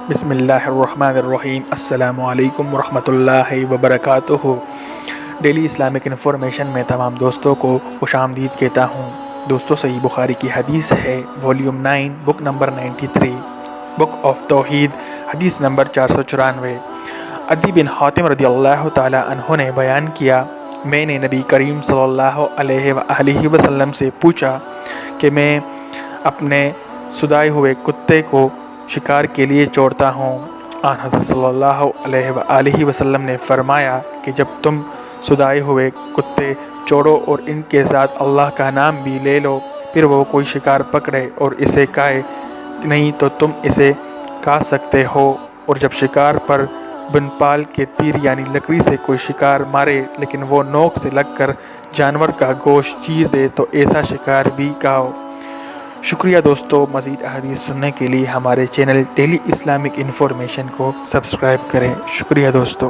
بسم اللہ الرحمن الرحیم۔ السلام علیکم ورحمۃ اللہ وبرکاتہ۔ ڈیلی اسلامک انفارمیشن میں تمام دوستوں کو خوش آمدید کہتا ہوں۔ دوستو، صحیح بخاری کی حدیث ہے، volume 9، book number 93، book of توحید، حدیث نمبر 494۔ عدی بن حاتم رضی اللہ تعالی عنہ نے بیان کیا، میں نے نبی کریم صلی اللہ علیہ وآلہ وسلم سے پوچھا کہ میں اپنے سدائے ہوئے کتے کو شکار کے لیے چھوڑتا ہوں۔ آن حضرت صلی اللہ علیہ وآلہ وسلم نے فرمایا کہ جب تم سدائے ہوئے کتے چھوڑو اور ان کے ساتھ اللہ کا نام بھی لے لو، پھر وہ کوئی شکار پکڑے اور اسے کھائے نہیں تو تم اسے کھا سکتے ہو، اور جب شکار پر بنپال کے تیر یعنی لکڑی سے کوئی شکار مارے لیکن وہ نوک سے لگ کر جانور کا گوشت چیر دے تو ایسا شکار بھی کھاؤ۔ شکریہ دوستو، مزید احادیث سننے کے لیے ہمارے چینل ڈیلی اسلامک انفارمیشن کو سبسکرائب کریں۔ شکریہ دوستو۔